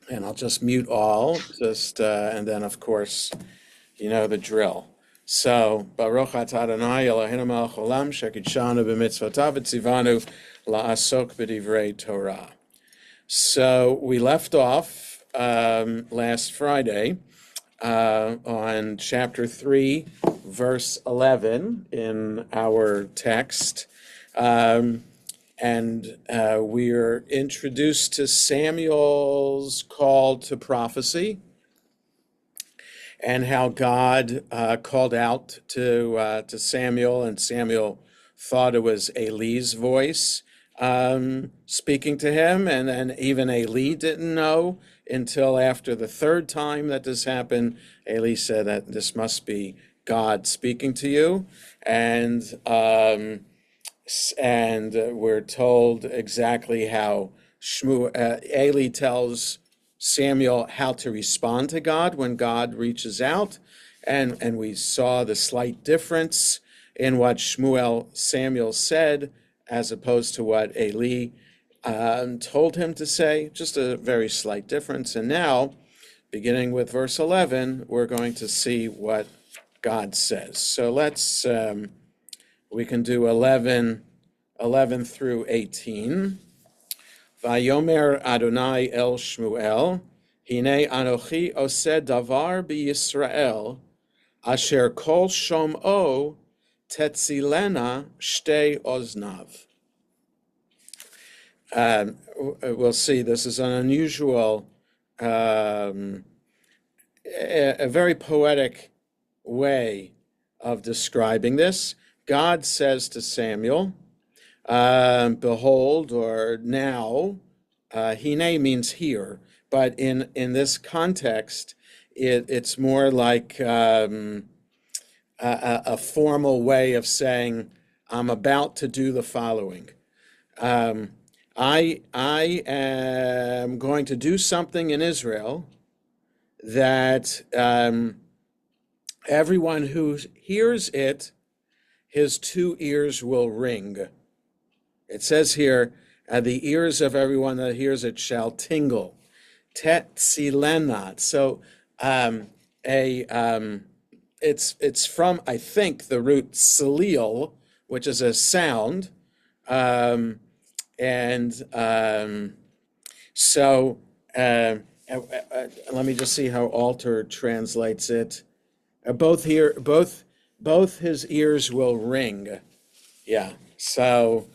And I'll just mute all, and then of course, you know the drill. So, Baruch atah Adonai Eloheinu melech haolam shekidshanu b'mitzvotav v'tzivanu la'asok b'divrei Torah. So we left off last Friday on chapter 3, verse 11 in our text. And we're introduced to Samuel's call to prophecy and how God called out to Samuel, and Samuel thought it was Eli's voice speaking to him, and then even Eli didn't know until after the third time that this happened. Eli said that this must be God speaking to you, and we're told exactly how Eli tells Samuel how to respond to God when God reaches out, and we saw the slight difference in what Samuel said as opposed to what Eli told him to say, just a very slight difference. And now, beginning with verse 11, we're going to see what God says. So we can do 11 through 18. Vayomer Adonai el Shmuel, Hine anochi oseh davar b'Yisrael, asher kol shom'o tetzilena shtei oznav. We'll see, this is an unusual, a very poetic way of describing this. God says to Samuel, behold, or now, hine means here, but in this context, it's more like a formal way of saying, I'm about to do the following. I am going to do something in Israel that everyone who hears it, his two ears will ring. It says here, the ears of everyone that hears it shall tingle. Tetzilenat. So it's from, I think, the root salil, which is a sound. So let me just see how Alter translates it. Both his ears will ring. Yeah. So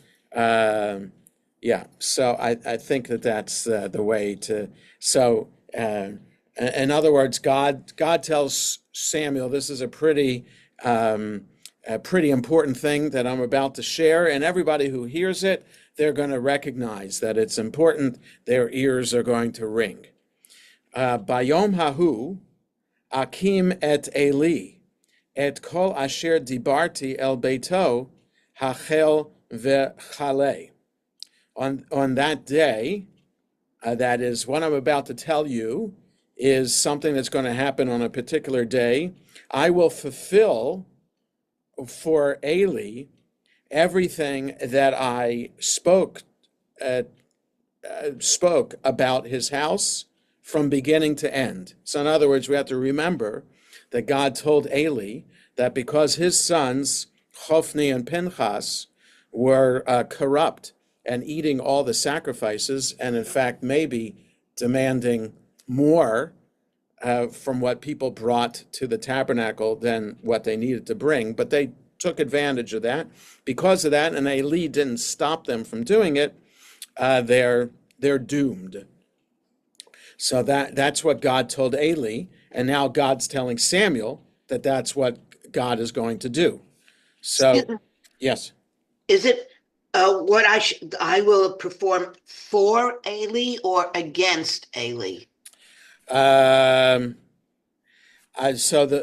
so I think that's the way to. So in other words, God tells Samuel, this is a pretty important thing that I'm about to share, and everybody who hears it, they're going to recognize that it's important. Their ears are going to ring. Bayom hahu akim et Eli et kol asher dibarti el beito hachel v'chale. On that day, that is, what I'm about to tell you is something that's going to happen on a particular day. I will fulfill for Eli everything that I spoke about his house from beginning to end. So in other words, we have to remember that God told Eli that because his sons, Hophni and Pinchas, were corrupt and eating all the sacrifices, and in fact maybe demanding more from what people brought to the tabernacle than what they needed to bring, but they took advantage of that. Because of that, and Eli didn't stop them from doing it, they're doomed. So that's what God told Eli, and now God's telling Samuel that that's what God is going to do. So, yes. Is it what I will perform for Eli or against Eli?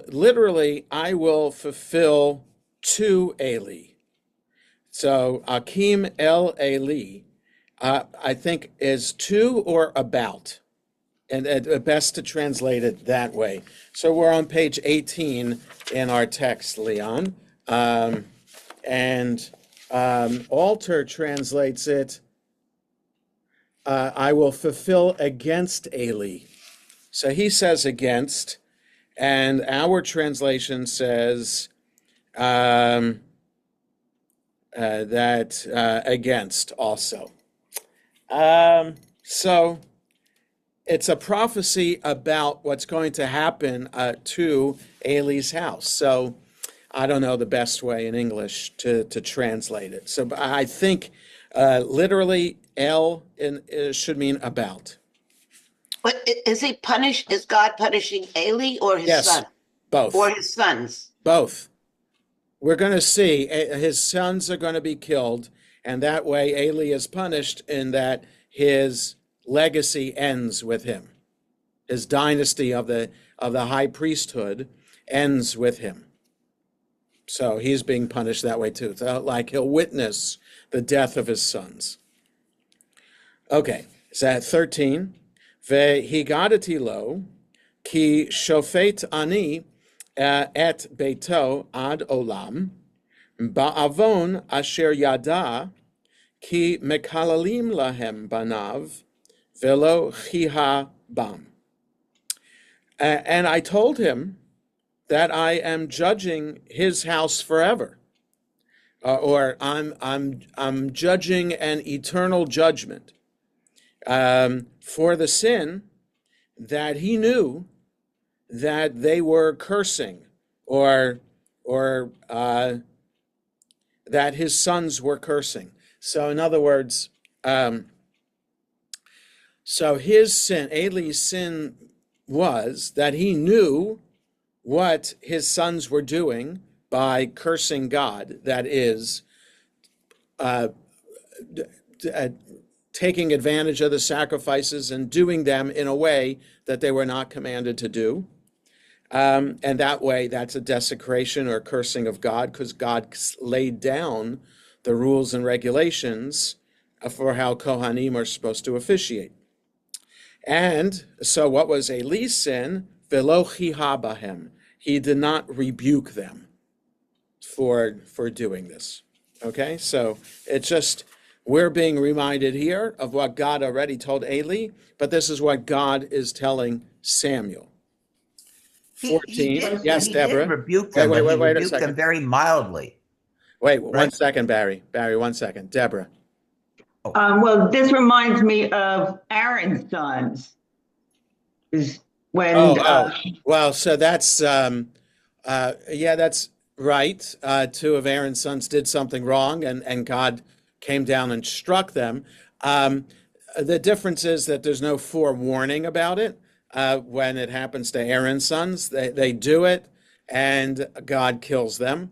Literally, I will fulfill to Eli. So Akim el Eli, I think is to or about, and best to translate it that way. So we're on page 18 in our text, Leon, and Alter translates it I will fulfill against Eli. So he says against, and our translation says that against also. So it's a prophecy about what's going to happen to Eli's house. So I don't know the best way in English to translate it. So I think literally El should mean about. But is he punished? Is God punishing Eli or his Yes, son? both. Or his sons? Both. We're going to see his sons are going to be killed, and that way Eli is punished in that his legacy ends with him. His dynasty of the high priesthood ends with him. So he's being punished that way too. So like he'll witness the death of his sons. Okay, is that 13? Vehigadati lo, ki shofet ani et beito ad olam, ba'avon asher yada, ki mekalalim lahem banav, velo chiha bam. And I told him that I am judging his house forever, or I'm judging an eternal judgment for the sin that he knew that they were cursing, or that his sons were cursing. So in other words, so his sin, Eli's sin, was that he knew what his sons were doing by cursing God, that is, taking advantage of the sacrifices and doing them in a way that they were not commanded to do. And that way, that's a desecration or cursing of God, because God laid down the rules and regulations for how Kohanim are supposed to officiate. And so what was Eli's sin? Velo chiha bahem. He did not rebuke them for doing this. Okay, so it's just, we're being reminded here of what God already told Eli, but this is what God is telling Samuel. 14. Yes, Deborah. He did rebuke them, Wait but he a rebuked them second. very mildly. Wait, Right? 1 second, Barry. Barry, 1 second. Deborah. Well, this reminds me of Aaron's sons. Is when Well, so that's that's right. Two of Aaron's sons did something wrong, and God came down and struck them. The difference is that there's no forewarning about it. When it happens to Aaron's sons, they do it, and God kills them.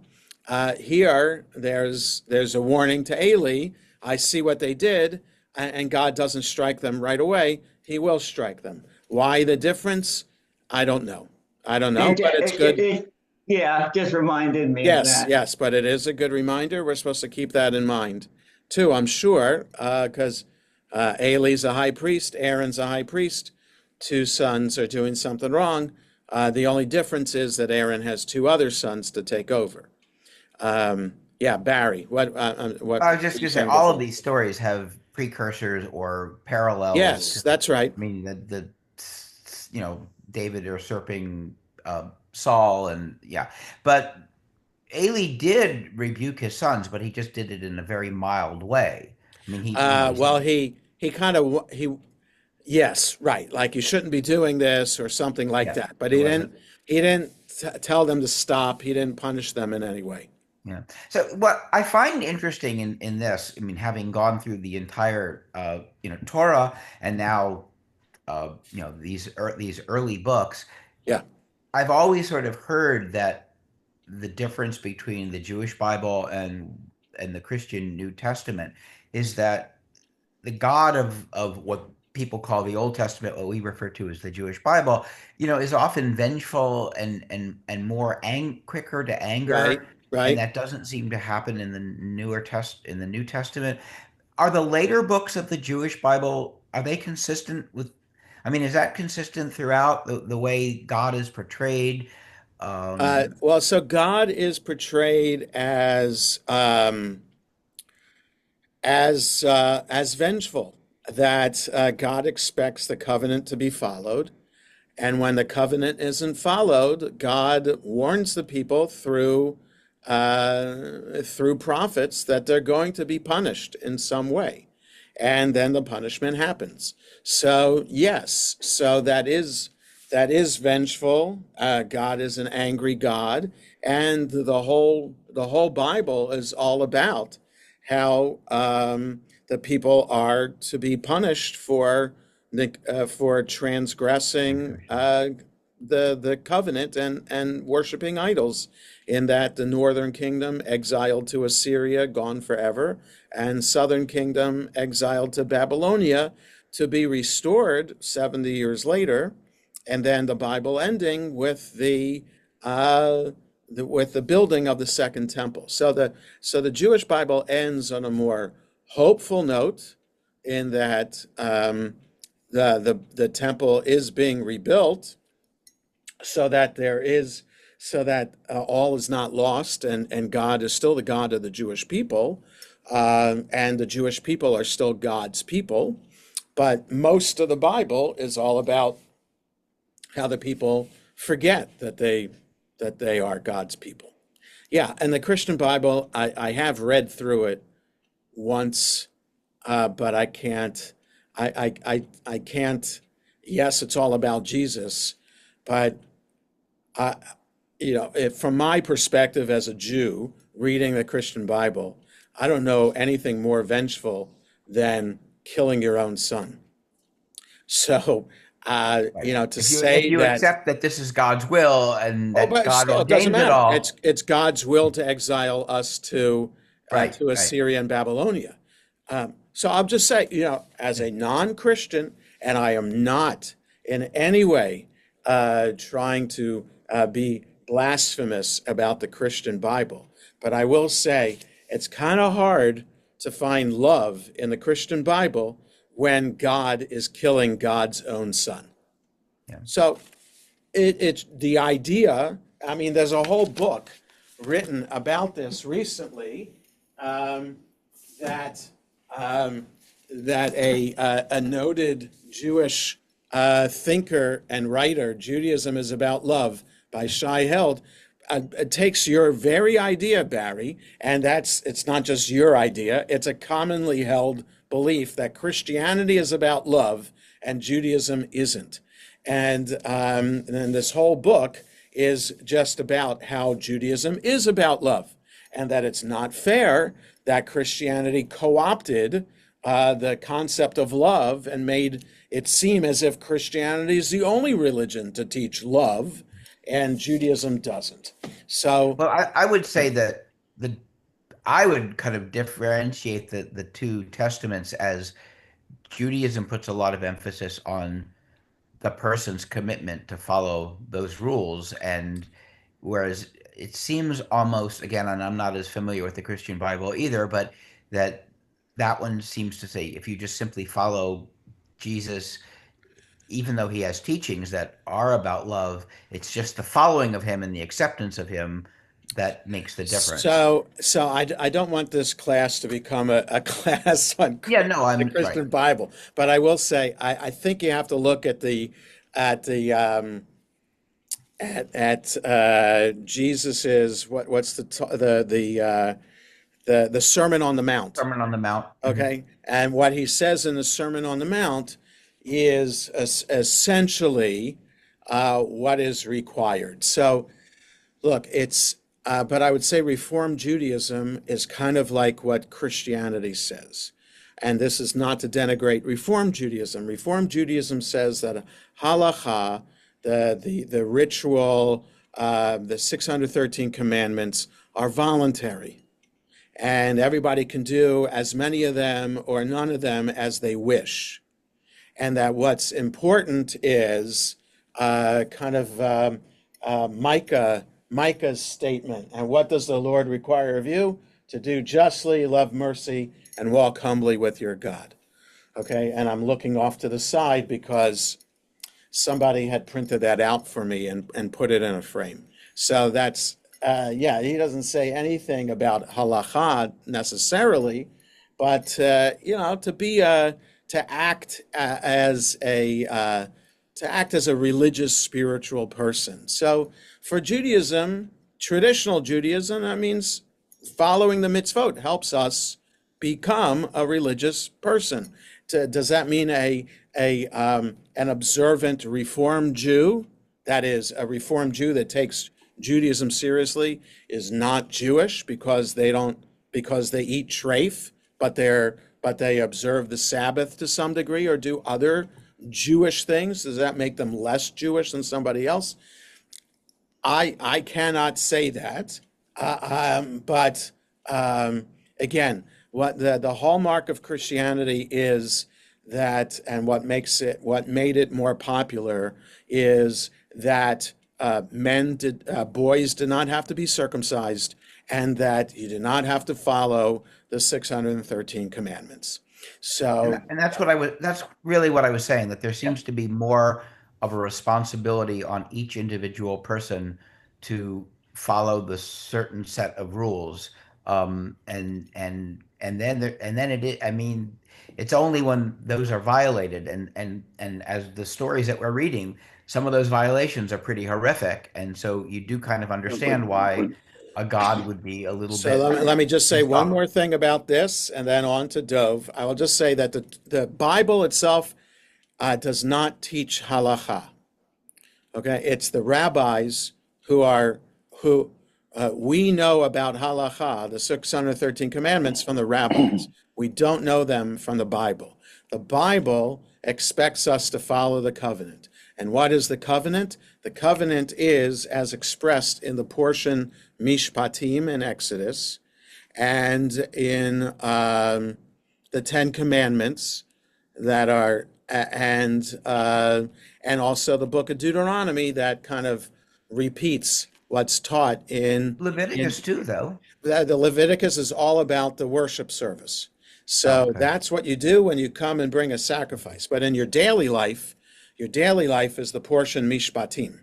Here, there's a warning to Eli. I see what they did, and God doesn't strike them right away. He will strike them. Why the difference? I don't know. But it's good. Yeah, just reminded me of Yes, that. yes, but it is a good reminder. We're supposed to keep that in mind, too, I'm sure, because Eli's a high priest, Aaron's a high priest. Two sons are doing something wrong. The only difference is that Aaron has two other sons to take over. Barry, what I was just going to say, all of these stories have precursors or parallels. Yes, that's right. I mean, the David usurping Saul, and but Eli did rebuke his sons, but he just did it in a very mild way. I mean, yes, right. Like, you shouldn't be doing this or something like that. But he didn't tell them to stop. He didn't punish them in any way. Yeah. So what I find interesting in this, I mean, having gone through the entire Torah and now these early books, I've always sort of heard that the difference between the Jewish Bible and the Christian New Testament is that the God of what people call the Old Testament, what we refer to as the Jewish Bible, is often vengeful and more quicker to anger. Right. And that doesn't seem to happen in the New Testament. Are the later books of the Jewish Bible, are they consistent with, I mean, is that consistent throughout the way God is portrayed? So God is portrayed as vengeful. that God expects the covenant to be followed. And when the covenant isn't followed, God warns the people through prophets that they're going to be punished in some way. And then the punishment happens. So yes, so that is vengeful. God is an angry God, and the whole Bible is all about how the people are to be punished for transgressing the covenant and worshiping idols. In that the northern kingdom exiled to Assyria, gone forever, and southern kingdom exiled to Babylonia to be restored 70 years later, and then the Bible ending with the building of the second temple. So the Jewish Bible ends on a more hopeful note, in that the temple is being rebuilt, so that all is not lost, and God is still the God of the Jewish people, and the Jewish people are still God's people. But most of the Bible is all about how the people forget that they are God's people. Yeah, and the Christian Bible, I have read through it once, but I can't. I can't. Yes, it's all about Jesus, but from my perspective as a Jew reading the Christian Bible, I don't know anything more vengeful than killing your own son. So, Right. to If say you that, accept that this is God's will and that but God still, it doesn't ordains it matter. all, It's God's will to exile us to right? Assyria and Babylonia. So I'll just say, as a non-Christian, and I am not in any way trying to be blasphemous about the Christian Bible, but I will say it's kind of hard to find love in the Christian Bible when God is killing God's own son. Yeah. So it's the idea. I mean, there's a whole book written about this recently, that a noted Jewish thinker and writer, Judaism is About Love, by Shai Held, it takes your very idea, Barry, and it's not just your idea, it's a commonly held belief that Christianity is about love and Judaism isn't. And then this whole book is just about how Judaism is about love, and that it's not fair that Christianity co-opted the concept of love and made it seem as if Christianity is the only religion to teach love, and Judaism doesn't. So, well, I would say that I would kind of differentiate the two testaments, as Judaism puts a lot of emphasis on the person's commitment to follow those rules, and whereas it seems almost, again, and I'm not as familiar with the Christian Bible either, but that one seems to say if you just simply follow Jesus, even though he has teachings that are about love, it's just the following of him and the acceptance of him that makes the difference. So I don't want this class to become a class on the Christian Bible, but I will say I think you have to look at Jesus's what's the Sermon on the Mount. Sermon on the Mount. Okay, and what he says in the Sermon on the Mount is essentially what is required. So, look, but I would say Reform Judaism is kind of like what Christianity says. And this is not to denigrate Reform Judaism. Reform Judaism says that halakha, the ritual, the 613 commandments are voluntary. And everybody can do as many of them or none of them as they wish. And that what's important is Micah's statement. And what does the Lord require of you? To do justly, love mercy, and walk humbly with your God. Okay, and I'm looking off to the side because somebody had printed that out for me and put it in a frame. So that's, he doesn't say anything about halakha necessarily, but, to to act as a religious spiritual person. So for Judaism, traditional Judaism, that means following the mitzvot helps us become a religious person. Does that mean an observant Reformed Jew? That is, a Reformed Jew that takes Judaism seriously is not Jewish because they eat treif, but they observe the Sabbath to some degree or do other Jewish things. Does that make them less Jewish than somebody else? I cannot say that, but again, what the hallmark of Christianity is that, and what made it more popular is that boys did not have to be circumcised, and that you did not have to follow the 613 commandments. So, and that's really what I was saying, that there seems to be more of a responsibility on each individual person to follow the certain set of rules. And then I mean, it's only when those are violated, and as the stories that we're reading, some of those violations are pretty horrific, and so you do kind of understand why a God would be a little bit. So let me just say one more thing about this, and then on to Dov. I will just say that the Bible itself does not teach halacha. Okay, it's the rabbis who we know about halacha, the 613 commandments, from the rabbis. We don't know them from the Bible. The Bible expects us to follow the covenant. And what is the covenant? The covenant is, as expressed in the portion Mishpatim in Exodus, and in the Ten Commandments that are, and also the book of Deuteronomy that kind of repeats what's taught in Leviticus too, though. The Leviticus is all about the worship service. So that's what you do when you come and bring a sacrifice. But in your daily life is the portion Mishpatim.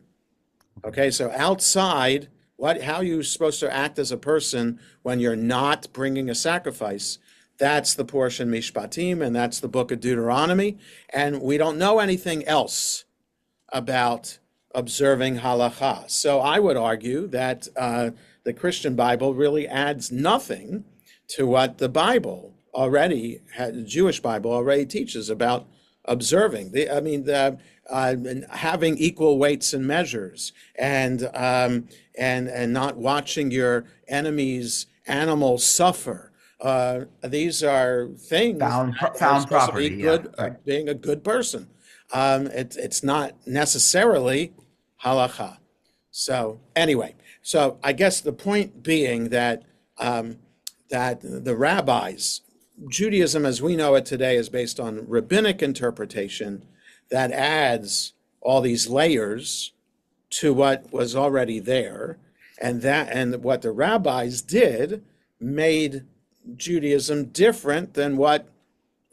Okay, so outside, how you're supposed to act as a person when you're not bringing a sacrifice, that's the portion Mishpatim, and that's the book of Deuteronomy. And we don't know anything else about observing halacha. So I would argue that the Christian Bible really adds nothing to what the Bible already, the Jewish Bible already teaches about observing. Having equal weights and measures, and not watching your enemy's animals suffer. These are things found property. Be good, being a good person. It's not necessarily halacha. So anyway, so I guess the point being that that the rabbis, Judaism as we know it today, is based on rabbinic interpretation that adds all these layers to what was already there, and what the rabbis did made Judaism different than what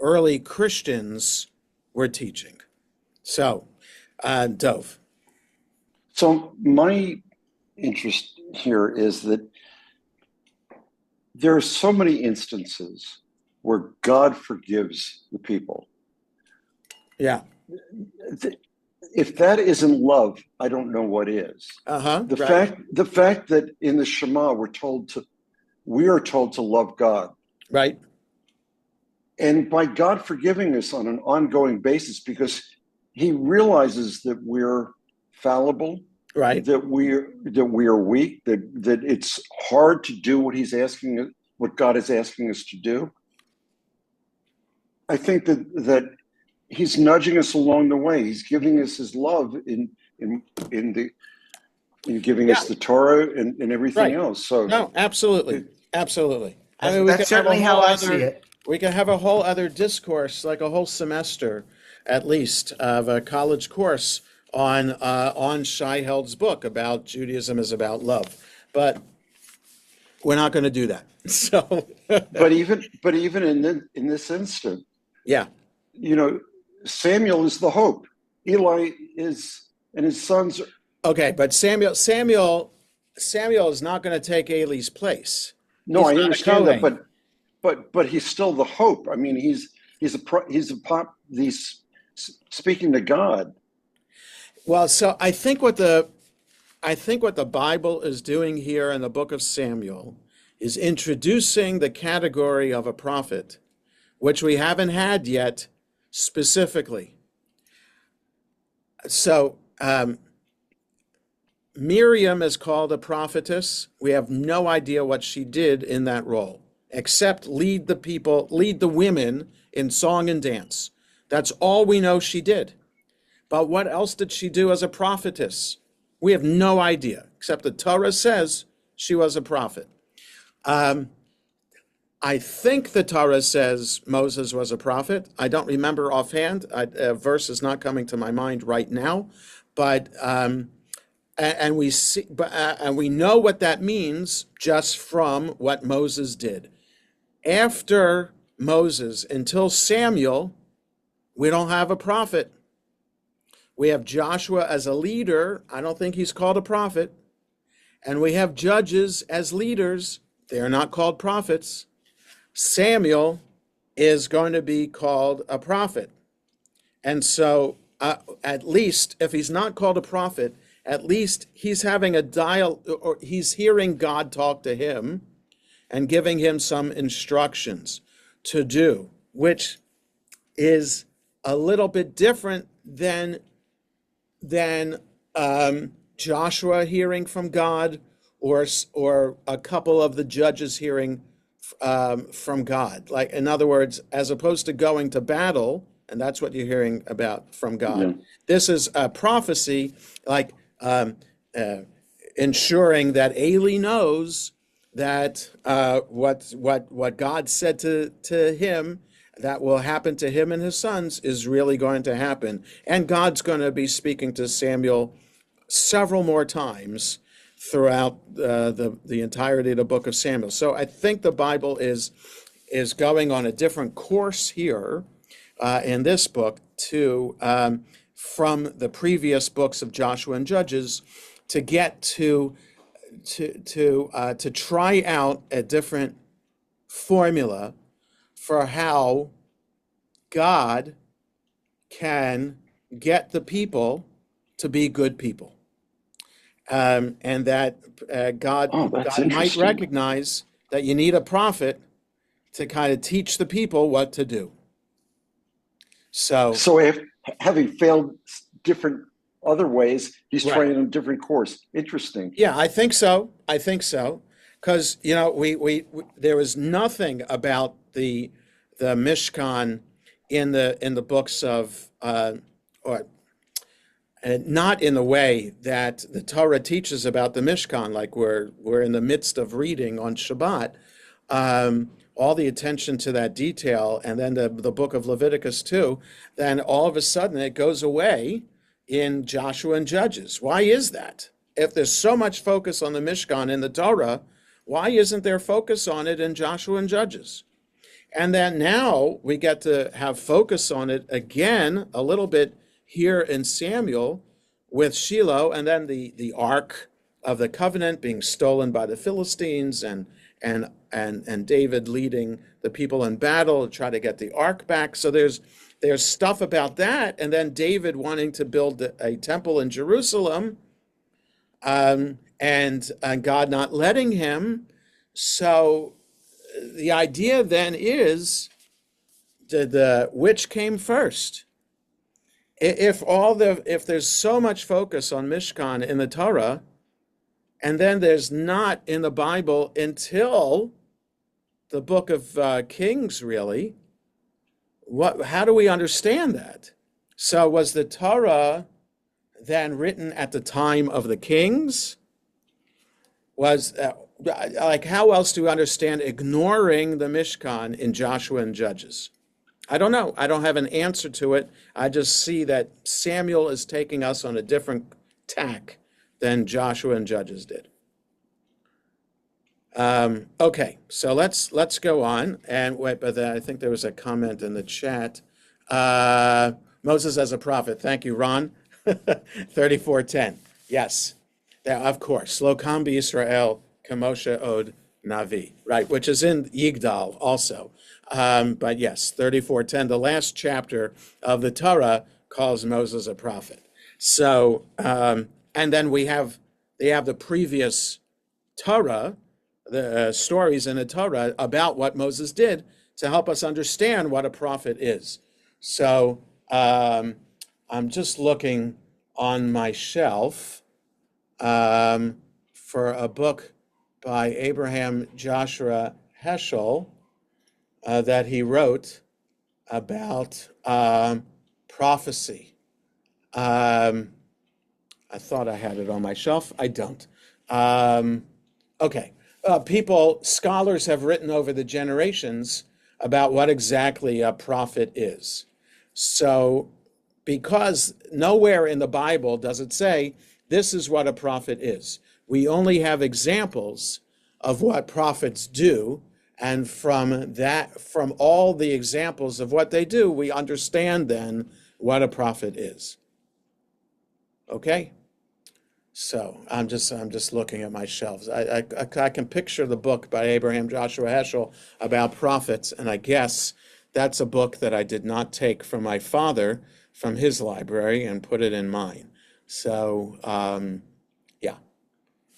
early Christians were teaching. So, Dov. So my interest here is that there are so many instances where God forgives the people. Yeah. If that isn't love, I don't know what is. The fact that in the Shema we are told to love God. Right. And by God forgiving us on an ongoing basis, because he realizes that we're fallible, right, that we are weak, that it's hard to do what God is asking us to do. I think that he's nudging us along the way. He's giving us his love in giving us the Torah and everything else. So no, absolutely. That's certainly how I see it. We can have a whole other discourse, like a whole semester, at least, of a college course on Shai Held's book about Judaism is about love, but we're not going to do that. So, but even in this instant, yeah, Samuel is the hope. Eli is, and his sons. Okay, but Samuel is not going to take Eli's place. No, I understand that, but he's still the hope. I mean, he's speaking to God. Well, so I think what the Bible is doing here in the book of Samuel is introducing the category of a prophet, which we haven't had yet specifically. So Miriam is called a prophetess. We have no idea what she did in that role, except lead the women in song and dance. That's all we know she did. But what else did she do as a prophetess? We have no idea, except the Torah says she was a prophet. I think the Torah says Moses was a prophet. I don't remember offhand. A verse is not coming to my mind right now, but and we know what that means just from what Moses did. After Moses, until Samuel, we don't have a prophet. We have Joshua as a leader. I don't think he's called a prophet. And we have judges as leaders. They're not called prophets. Samuel is going to be called a prophet. And so at least if he's not called a prophet, at least he's having a dialogue, or he's hearing God talk to him and giving him some instructions to do, which is a little bit different than Joshua hearing from God, or a couple of the judges hearing from God. Like, in other words, as opposed to going to battle, and that's what you're hearing about from God. Yeah. This is a prophecy, like ensuring that Eli knows that what God said to him that will happen to him and his sons is really going to happen. And God's going to be speaking to Samuel several more times throughout the entirety of the book of Samuel. So I think the Bible is going on a different course here in this book from the previous books of Joshua and Judges to get to try out a different formula for how God can get the people to be good people. And that God might recognize that you need a prophet to kind of teach the people what to do. So if, having failed different other ways, he's trying a different course. Interesting. Yeah, I think so. Because, we there was nothing about the Mishkan in the books of, not in the way that the Torah teaches about the Mishkan, like we're in the midst of reading on Shabbat, all the attention to that detail, and then the book of Leviticus too, then all of a sudden it goes away in Joshua and Judges. Why is that? If there's so much focus on the Mishkan in the Torah, why isn't there focus on it in Joshua and Judges? And then now we get to have focus on it again a little bit here in Samuel with Shiloh, and then the Ark of the Covenant being stolen by the Philistines, and David leading the people in battle to try to get the Ark back. So there's stuff about that, and then David wanting to build a temple in Jerusalem, and God not letting him. So the idea then is which came first? If there's so much focus on Mishkan in the Torah, and then there's not in the Bible until the book of Kings, really, how do we understand that? So was the Torah then written at the time of the kings? Was how else do we understand ignoring the Mishkan in Joshua and Judges? I don't know. I don't have an answer to it. I just see that Samuel is taking us on a different tack than Joshua and Judges did. Okay, so let's go on. And wait, but I think there was a comment in the chat. Moses as a prophet. Thank you, Ron. 34:10. Yes, of course. Lo kam b'Yisrael kamoshe od Navi, right, which is in Yigdal also. But yes, 34:10, the last chapter of the Torah calls Moses a prophet. So, and then they have the previous Torah, the stories in the Torah about what Moses did to help us understand what a prophet is. So I'm just looking on my shelf for a book by Abraham Joshua Heschel that he wrote about prophecy. I thought I had it on my shelf. I don't. Okay. Scholars have written over the generations about what exactly a prophet is. So, because nowhere in the Bible does it say, this is what a prophet is. We only have examples of what prophets do, and from all the examples of what they do, we understand then what a prophet is. Okay? So I'm just looking at my shelves. I can picture the book by Abraham Joshua Heschel about prophets, and I guess that's a book that I did not take from my father from his library and put it in mine. So yeah,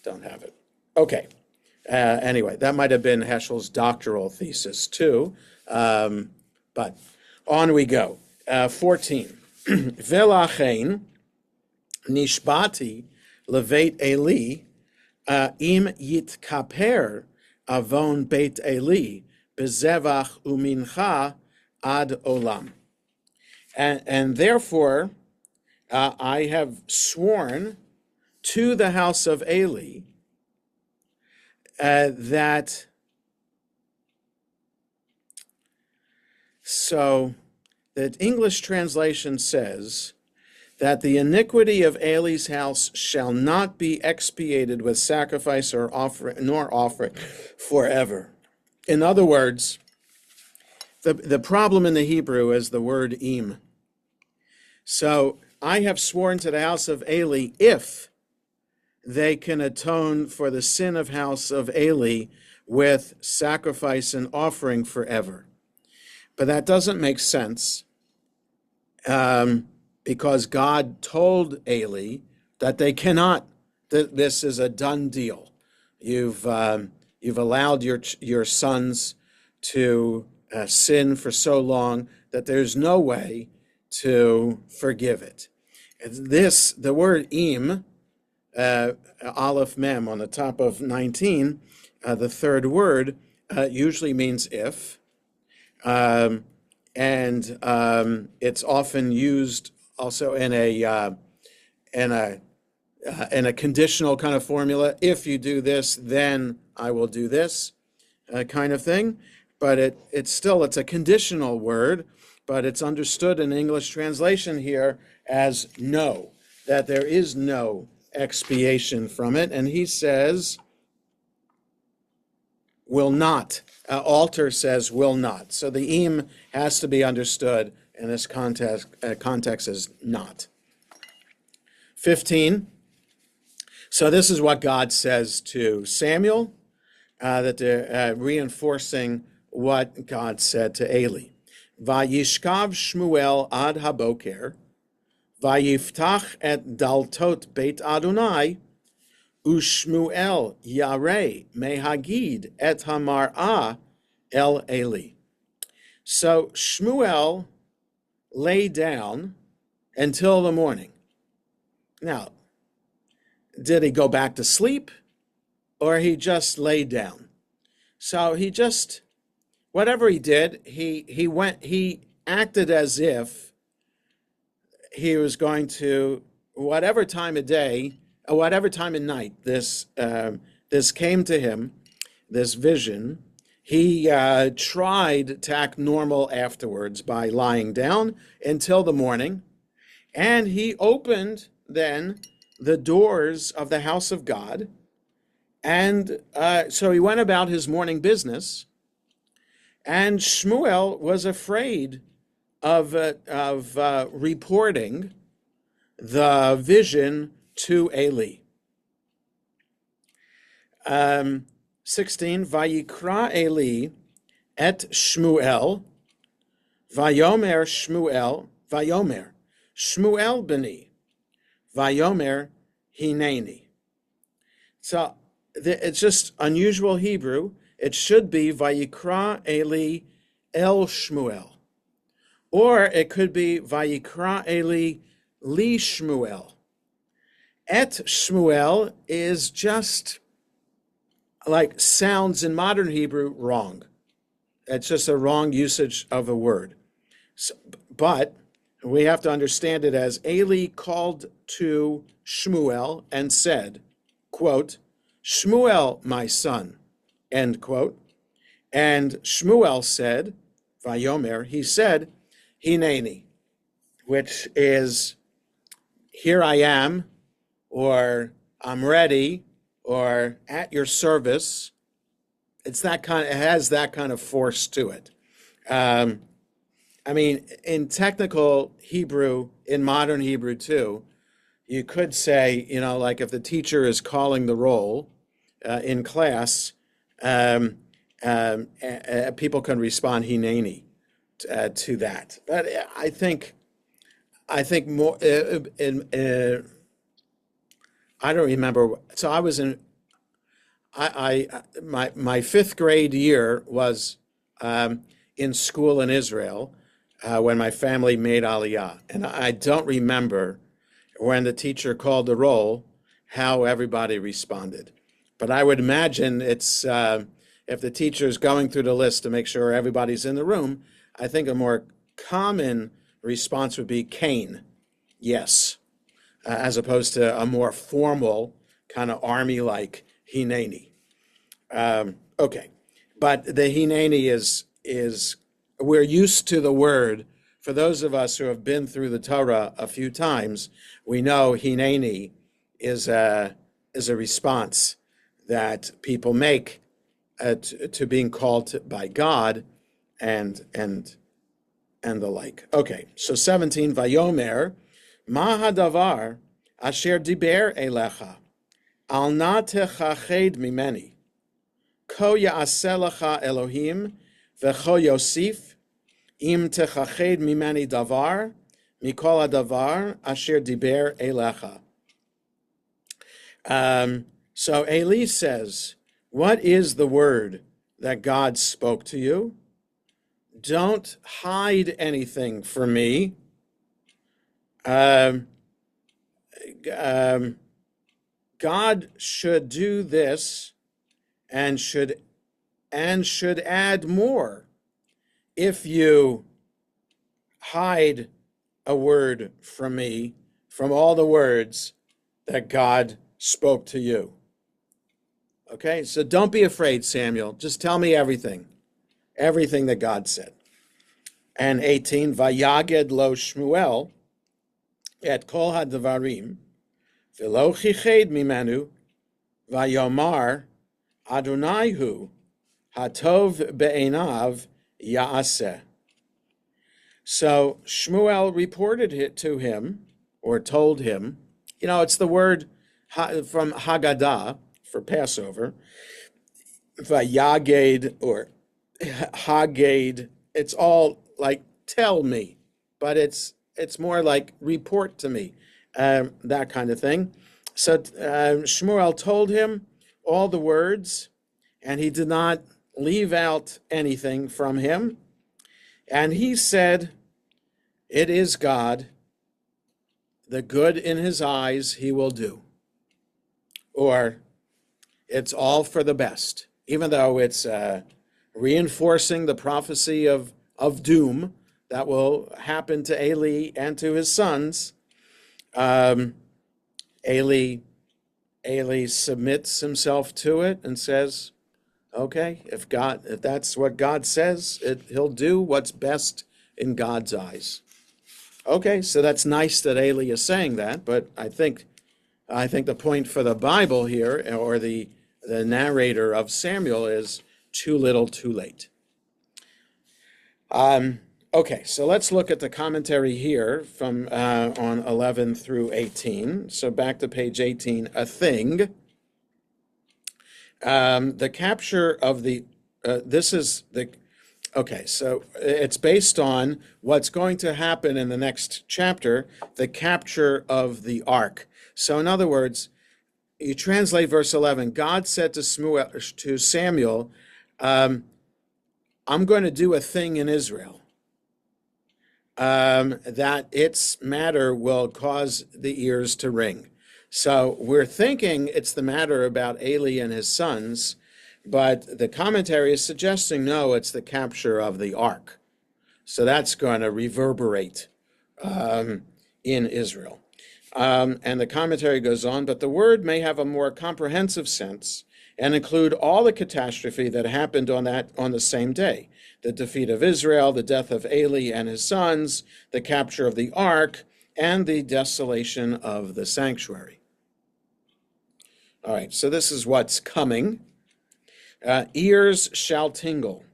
don't have it. Okay. Anyway, that might have been Heschel's doctoral thesis too. But on we go. 14. Velachein nishbati Leveit Eli, im yitkaper avon beit Eli, bezevach umincha ad olam. And therefore, I have sworn to the house of Eli that, so the English translation says, that the iniquity of Eli's house shall not be expiated with sacrifice or offering, nor offering forever. In other words, the problem in the Hebrew is the word im. So I have sworn to the house of Eli if they can atone for the sin of house of Eli with sacrifice and offering forever. But that doesn't make sense. Because God told Eli that they cannot, that this is a done deal. You've allowed your sons to sin for so long that there's no way to forgive it. The word im, aleph mem on the top of 19, the third word, usually means if, and it's often used also in a conditional kind of formula. If you do this, then I will do this, kind of thing. But it's a conditional word, but it's understood in English translation here as no, that there is no expiation from it. And he says, will not. Alter says will not. So the im has to be understood in this context as not. 15. So this is what God says to Samuel, that they're reinforcing what God said to Eli. Vayishkav Shmuel ad haboker, vayiftach et daltot beit Adonai, ushmuel yareh mehagid et hamar'ah el Eli. So Shmuel lay down until the morning. Now, did he go back to sleep or he just lay down? So he just, whatever he did, he acted as if he was going to, whatever time of day, or whatever time of night this came to him, this vision, he tried to act normal afterwards by lying down until the morning. And he opened then the doors of the house of God. And so he went about his morning business. And Shmuel was afraid of reporting the vision to Eli. 16, Vayikra Eli et Shmuel, Vayomer Shmuel, Vayomer, Shmuel beni, Vayomer Hineni. So it's just unusual Hebrew. It should be Vayikra Eli El Shmuel. Or it could be Vayikra Eli Li Shmuel. Et Shmuel is just like sounds in modern Hebrew wrong. It's just a wrong usage of a word. So, but we have to understand it as Eli called to Shmuel and said, quote, Shmuel, my son, end quote. And Shmuel said, Vayomer, he said, Hineni, which is, here I am, or I'm ready, or at your service. It has that kind of force to it. I mean, in technical Hebrew, in modern Hebrew too, you could say, like if the teacher is calling the roll in class, people can respond Hineni to that. But I think more I don't remember. So I was in my fifth grade year was in school in Israel when my family made Aliyah, and I don't remember when the teacher called the roll how everybody responded. But I would imagine it's if the teacher is going through the list to make sure everybody's in the room, I think a more common response would be Cain, yes, as opposed to a more formal kind of army-like Hineni. Okay, but the Hineni is we're used to the word. For those of us who have been through the Torah a few times, we know Hineni is a response that people make to being called by God and the like. Okay, so 17, Vayomer, Ma hadavar asher diber elecha, al na techached mimeni, ko ya'aseh lecha Elohim, v'cho yosif, im techached mimeni davar, mikol hadavar asher diber elecha. So Eli says, what is the word that God spoke to you? Don't hide anything from me. God should do this and should add more if you hide a word from me, from all the words that God spoke to you. Okay, so don't be afraid, Samuel. Just tell me everything that God said. And 18, Vayaged lo Shmuel et kol hadvarim, v'lo chiched mimenu, vayomar Adonaihu hatov be'enav ya'aseh. So Shmuel reported it to him, or told him, it's the word from Haggadah for Passover, Vayaged or Haged. It's all like tell me, but it's more like report to me, that kind of thing. So Shmuel told him all the words, and he did not leave out anything from him. And he said, it is God, the good in his eyes he will do. Or it's all for the best, even though it's reinforcing the prophecy of doom that will happen to Eli and to his sons. Eli submits himself to it and says, okay, if that's what God says, he'll do what's best in God's eyes. Okay, so that's nice that Eli is saying that, but I think the point for the Bible here, or the narrator of Samuel, is too little, too late. Okay, so let's look at the commentary here from on 11 through 18. So back to page 18, a thing. The capture of okay, so it's based on what's going to happen in the next chapter, the capture of the ark. So in other words, you translate verse 11, God said to Samuel, I'm going to do a thing in Israel that its matter will cause the ears to ring. So we're thinking it's the matter about Eli and his sons, but the commentary is suggesting, no, it's the capture of the ark. So that's going to reverberate in Israel. And the commentary goes on, but the word may have a more comprehensive sense and include all the catastrophe that happened on the same day. The defeat of Israel, the death of Eli and his sons, the capture of the ark, and the desolation of the sanctuary. All right, so this is what's coming. Ears shall tingle.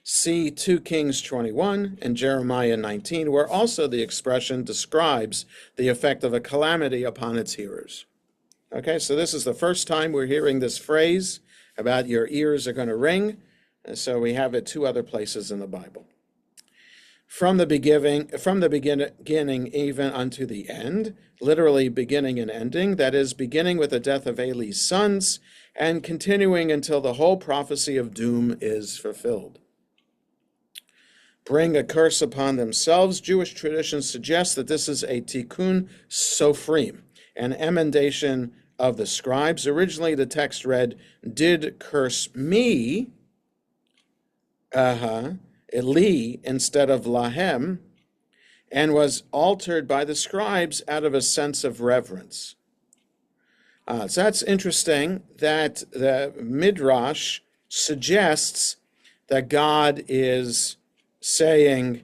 See 2 Kings 21 and Jeremiah 19, where also the expression describes the effect of a calamity upon its hearers. Okay, so this is the first time we're hearing this phrase about your ears are going to ring. And so we have it 2 other places in the Bible. From the beginning even unto the end, literally beginning and ending, that is, beginning with the death of Eli's sons and continuing until the whole prophecy of doom is fulfilled. Bring a curse upon themselves. Jewish tradition suggests that this is a tikkun sofrim, an emendation of the scribes. Originally, the text read, did curse me, Eli, instead of lahem, and was altered by the scribes out of a sense of reverence. So that's interesting that the Midrash suggests that God is saying,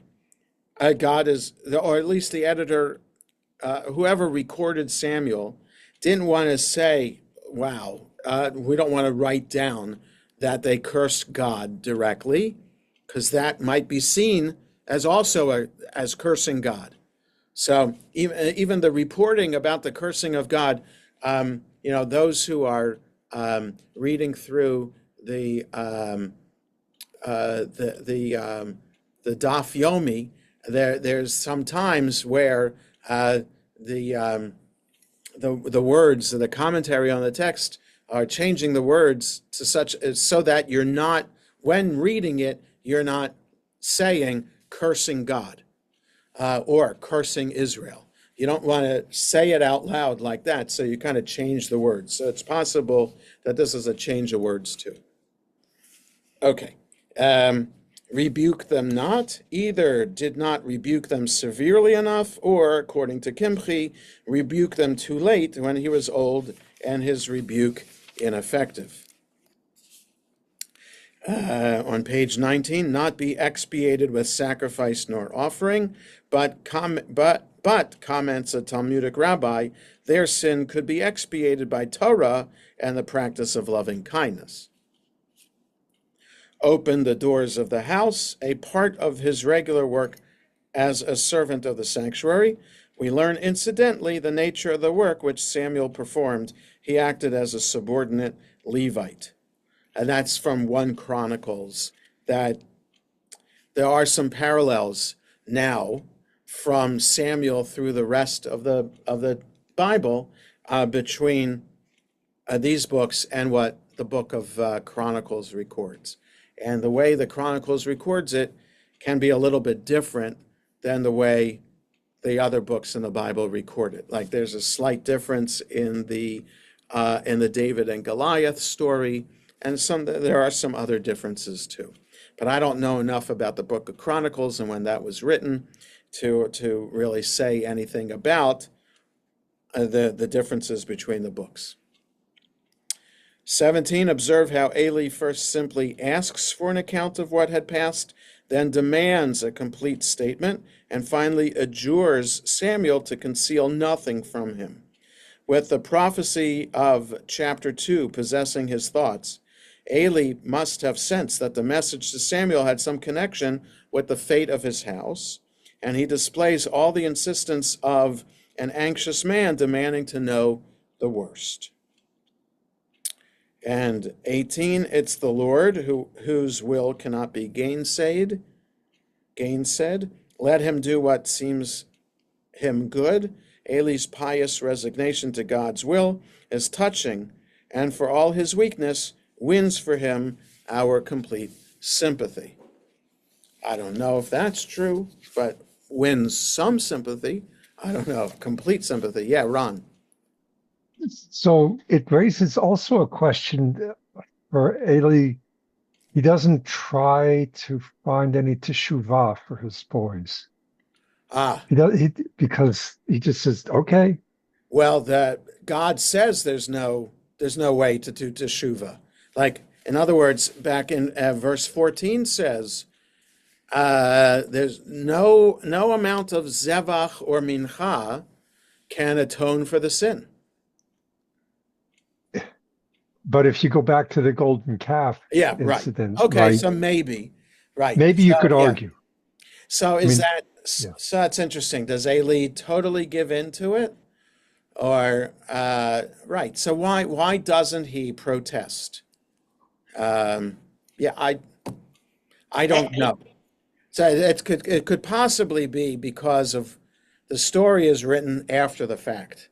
or at least the editor, whoever recorded Samuel, didn't want to say, wow, we don't want to write down that they cursed God directly, because that might be seen as also as cursing God. So even the reporting about the cursing of God, those who are reading through the Daf Yomi, there's some times where the words, the commentary on the text, are changing the words to so that you're not, when reading it, you're not saying cursing God or cursing Israel. You don't want to say it out loud like that, so you kind of change the words. So it's possible that this is a change of words too. Okay. Rebuke them not, either did not rebuke them severely enough, or, according to Kimchi, rebuke them too late when he was old and his rebuke ineffective. On page 19, not be expiated with sacrifice nor offering, but comments a Talmudic rabbi, their sin could be expiated by Torah and the practice of loving kindness. Open the doors of the house, a part of his regular work as a servant of the sanctuary. We learn incidentally the nature of the work which Samuel performed. He acted as a subordinate Levite. And that's from 1 Chronicles, that there are some parallels now from Samuel through the rest of the Bible between these books and what the book of Chronicles records. And the way the Chronicles records it can be a little bit different than the way the other books in the Bible record it. Like there's a slight difference in the David and Goliath story, and there are some other differences too. But I don't know enough about the book of Chronicles and when that was written to really say anything about the differences between the books. 17, observe how Eli first simply asks for an account of what had passed, then demands a complete statement, and finally adjures Samuel to conceal nothing from him. With the prophecy of chapter 2 possessing his thoughts, Eli must have sensed that the message to Samuel had some connection with the fate of his house, and he displays all the insistence of an anxious man demanding to know the worst. And 18, it's the Lord whose will cannot be gainsaid. Let him do what seems him good. Eli's pious resignation to God's will is touching, and for all his weakness, wins for him our complete sympathy. I don't know if that's true, but wins some sympathy. I don't know, complete sympathy. Yeah, Ron. So it raises also a question for Eli. He doesn't try to find any teshuvah for his boys. Because he just says, okay. Well, that God says there's no way to do teshuvah. Like, in other words, back in verse 14 says, there's no amount of zevach or mincha can atone for the sin. But if you go back to the golden calf incident, right? Okay, so maybe, right? Maybe you could argue. So so that's interesting. Does Eli totally give into it, or right? So why doesn't he protest? I don't know. So it could possibly be because of the story is written after the fact.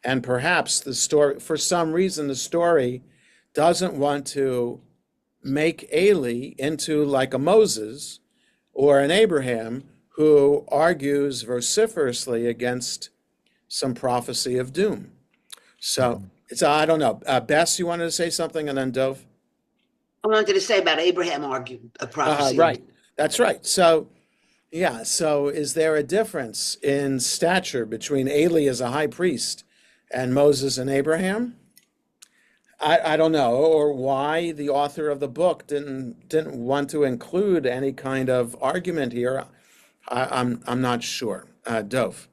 And perhaps the story, for some reason, the story doesn't want to make Eli into like a Moses or an Abraham who argues vociferously against some prophecy of doom. So I don't know. Bess, you wanted to say something, and then Dov? I wanted to say about Abraham argued a prophecy. Right. That's right. So, so is there a difference in stature between Eli as a high priest and Moses and Abraham? I don't know, or why the author of the book didn't want to include any kind of argument here. I'm not sure. Dov.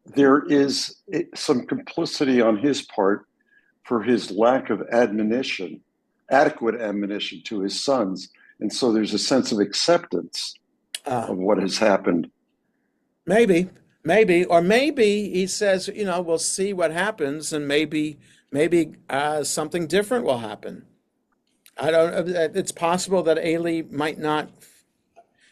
There is some complicity on his part for his lack of adequate admonition to his sons. And so there's a sense of acceptance of what has happened. Maybe, or maybe he says, we'll see what happens, and maybe something different will happen. It's possible that Eli might not,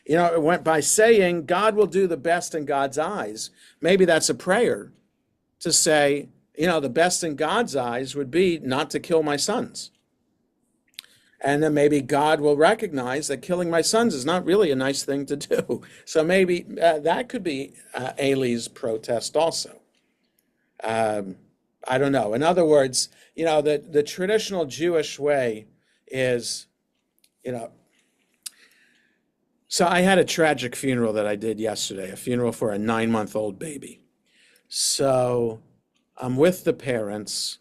it went by saying God will do the best in God's eyes. Maybe that's a prayer to say, the best in God's eyes would be not to kill my sons. And then maybe God will recognize that killing my sons is not really a nice thing to do. So maybe that could be Eli's protest also. I don't know. In other words, the traditional Jewish way is, so I had a tragic funeral that I did yesterday, a funeral for a 9-month-old baby. So I'm with the parents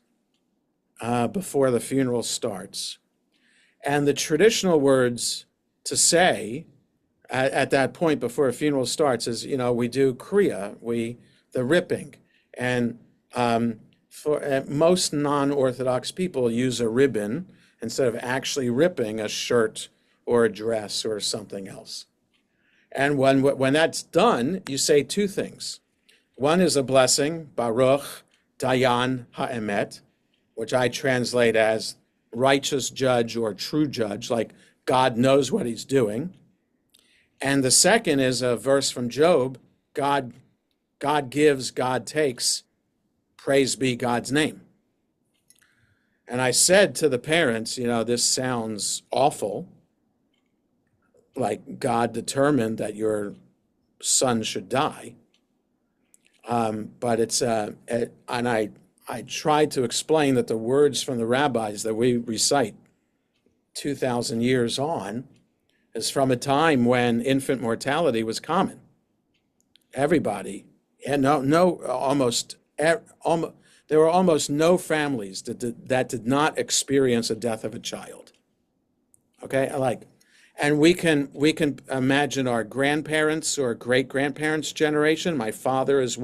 before the funeral starts. And the traditional words to say at that point before a funeral starts is, we do kriya, the ripping. And for most non-Orthodox people use a ribbon instead of actually ripping a shirt or a dress or something else. And when that's done, you say two things. One is a blessing, Baruch Dayan Ha'emet, which I translate as righteous judge or true judge, like God knows what he's doing. And the second is a verse from Job, God gives, God takes, praise be God's name. And I said to the parents, this sounds awful, like God determined that your son should die. But it's, and I tried to explain that the words from the rabbis that we recite 2,000 years on is from a time when infant mortality was common. Everybody, and there were almost no families that did not experience a death of a child. Okay, and we can imagine our grandparents or great-grandparents' generation. My father's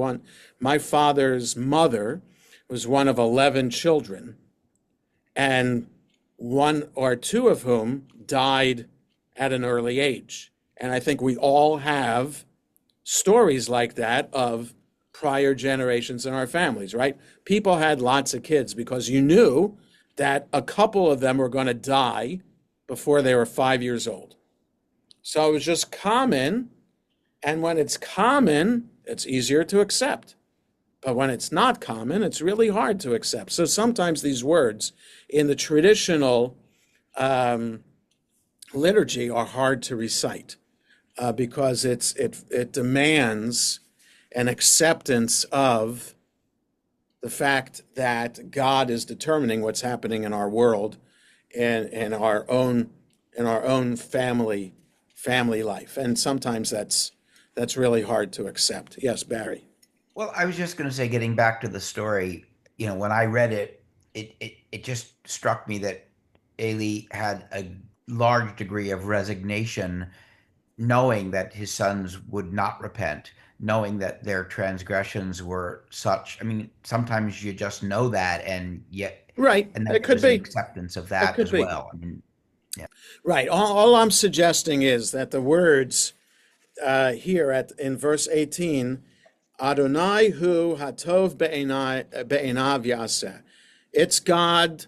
mother was one of 11 children, and one or two of whom died at an early age. And I think we all have stories like that of prior generations in our families, right? People had lots of kids because you knew that a couple of them were going to die before they were 5 years old. So it was just common. And when it's common, it's easier to accept. But when it's not common, it's really hard to accept. So sometimes these words in the traditional liturgy are hard to recite because it demands an acceptance of the fact that God is determining what's happening in our world and in our own family life. And sometimes that's really hard to accept. Yes, Barry. Well, I was just going to say, getting back to the story, when I read it, it just struck me that Eli had a large degree of resignation, knowing that his sons would not repent, knowing that their transgressions were such. I mean, sometimes you just know that, and yet, right, and then it could there's be an acceptance of that as well. I mean, yeah, right. All I'm suggesting is that the words here in verse 18. Adonai hu hatov be'enav yaseh. It's God,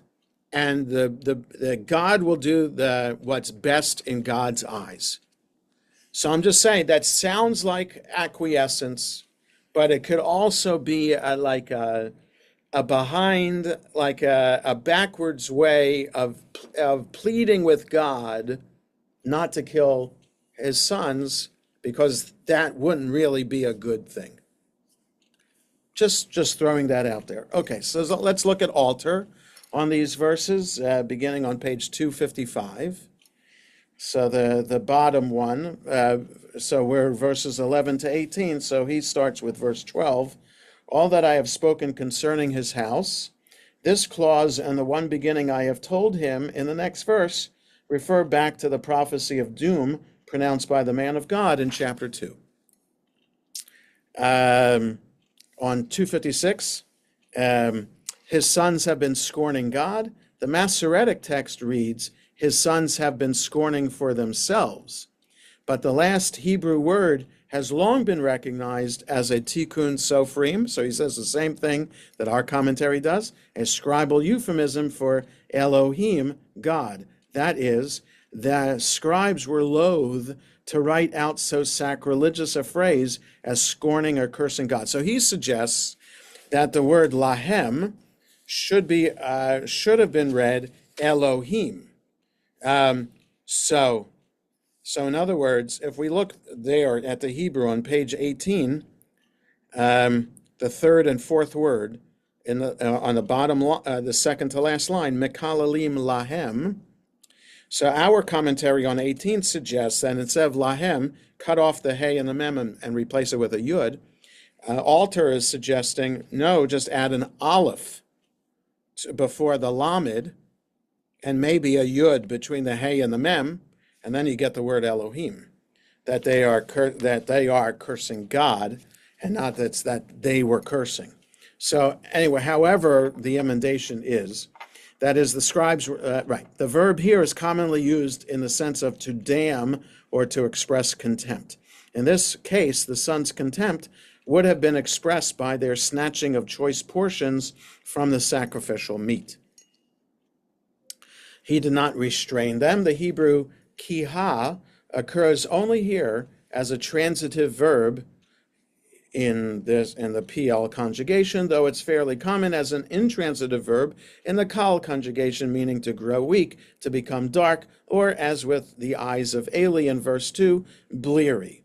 and the God will do what's best in God's eyes. So I'm just saying that sounds like acquiescence, but it could also be like a backwards way of pleading with God not to kill his sons, because that wouldn't really be a good thing. Just throwing that out there. Okay, so let's look at altar on these verses, beginning on page 255. So the bottom one, so we're verses 11 to 18. So he starts with verse 12. All that I have spoken concerning his house, this clause and the one beginning I have told him in the next verse refer back to the prophecy of doom pronounced by the man of God in chapter 2. On 256, his sons have been scorning God. The Masoretic text reads, his sons have been scorning for themselves. But the last Hebrew word has long been recognized as a tikkun sofrim. So he says the same thing that our commentary does, a scribal euphemism for Elohim, God. That is, the scribes were loath to write out so sacrilegious a phrase as scorning or cursing God. So he suggests that the word lahem should have been read Elohim. So in other words, if we look there at the Hebrew on page 18, the third and fourth word on the bottom, the second to last line, mekalalim lahem. So our commentary on 18 suggests that instead of lahem, cut off the hey and the mem and replace it with a yud. Alter is suggesting, no, just add an aleph before the lamed, and maybe a yud between the hey and the mem, and then you get the word Elohim, that they are cursing God, and not that they were cursing. So anyway, however the emendation is, that is, the scribes, right. The verb here is commonly used in the sense of to damn or to express contempt. In this case, the sons' contempt would have been expressed by their snatching of choice portions from the sacrificial meat. He did not restrain them. The Hebrew kiha occurs only here as a transitive verb in the PL conjugation, though it's fairly common as an intransitive verb in the Kal conjugation, meaning to grow weak, to become dark, or as with the eyes of Eli in verse 2, bleary.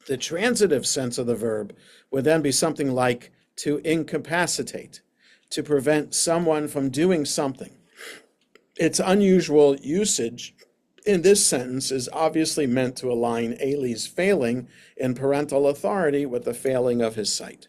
The transitive sense of the verb would then be something like to incapacitate, to prevent someone from doing something. Its unusual usage in this sentence is obviously meant to align Eli's failing in parental authority with the failing of his sight.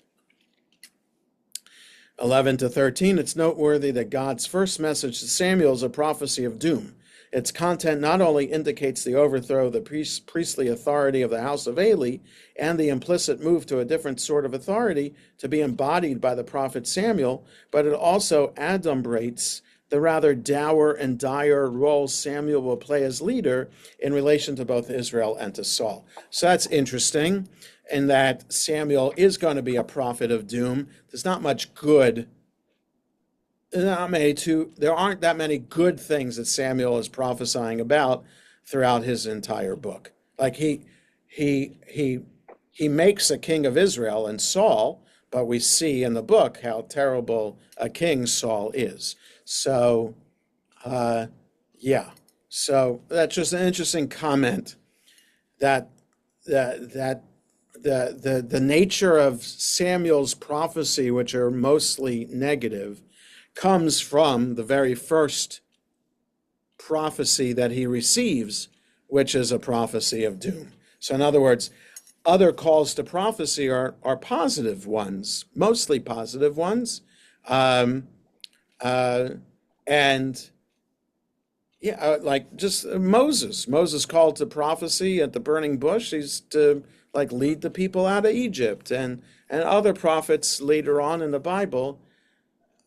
11 to 13, it's noteworthy that God's first message to Samuel is a prophecy of doom. Its content not only indicates the overthrow of the priestly authority of the house of Eli and the implicit move to a different sort of authority to be embodied by the prophet Samuel, but it also adumbrates the rather dour and dire role Samuel will play as leader in relation to both Israel and to Saul. So that's interesting. in that Samuel is going to be a prophet of doom. There's not much good. There aren't that many good things that Samuel is prophesying about throughout his entire book. Like he makes a king of Israel in Saul, but we see in the book how terrible a king Saul is. So, yeah. So that's just an interesting comment that the nature of Samuel's prophecy, which are mostly negative, comes from the very first prophecy that he receives, which is a prophecy of doom. So in other words, other calls to prophecy are positive ones, mostly positive ones. And yeah, like just Moses called to prophecy at the burning bush. He's to like lead the people out of Egypt, and other prophets later on in the Bible,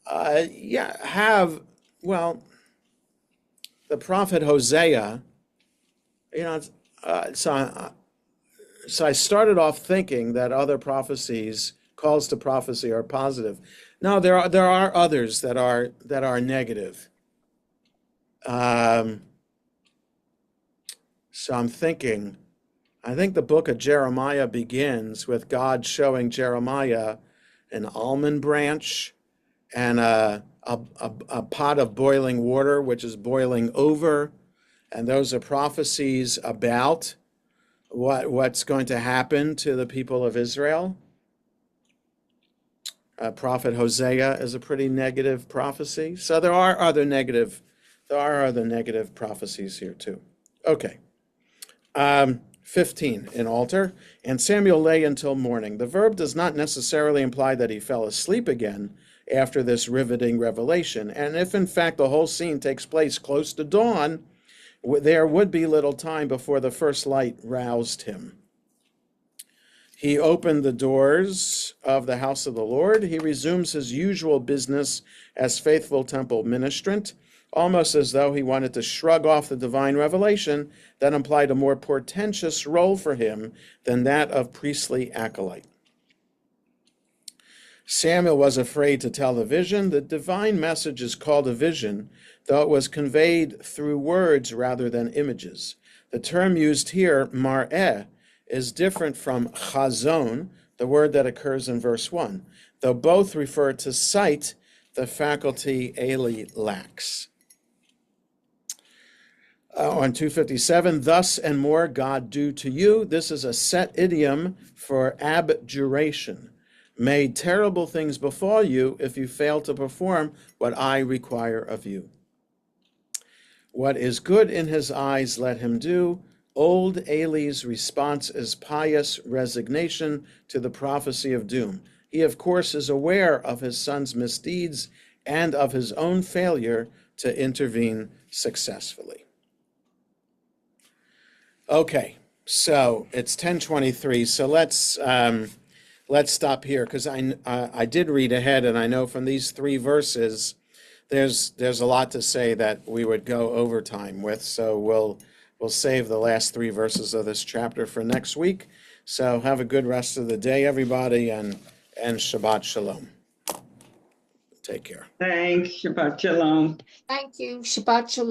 the prophet Hosea, so I started off thinking that other prophecies, calls to prophecy, are positive. No, there are others that are negative. So I'm thinking, I think the book of Jeremiah begins with God showing Jeremiah an almond branch and a pot of boiling water, which is boiling over. And those are prophecies about what's going to happen to the people of Israel. Prophet Hosea is a pretty negative prophecy. So there are other negative prophecies here too. Okay. 15 in altar. And Samuel lay until morning. The verb does not necessarily imply that he fell asleep again after this riveting revelation. And if in fact the whole scene takes place close to dawn, there would be little time before the first light roused him. He opened the doors of the house of the Lord. He resumes his usual business as faithful temple ministrant, almost as though he wanted to shrug off the divine revelation that implied a more portentous role for him than that of priestly acolyte. Samuel was afraid to tell the vision. The divine message is called a vision, though it was conveyed through words rather than images. The term used here, mar'eh, is different from chazon, the word that occurs in verse 1, though both refer to sight, the faculty Eli lacks. On 257, thus and more God do to you. This is a set idiom for abjuration. May terrible things befall you if you fail to perform what I require of you. What is good in his eyes, let him do. Old Eli's response is pious resignation to the prophecy of doom. He, of course, is aware of his son's misdeeds and of his own failure to intervene successfully. Okay, so it's 10:23. So let's stop here, because I did read ahead, and I know from these 3 verses, there's a lot to say that we would go overtime with. So we'll save the last 3 verses of this chapter for next week. So have a good rest of the day, everybody, and Shabbat Shalom. Take care. Thanks. Shabbat Shalom. Thank you. Shabbat Shalom.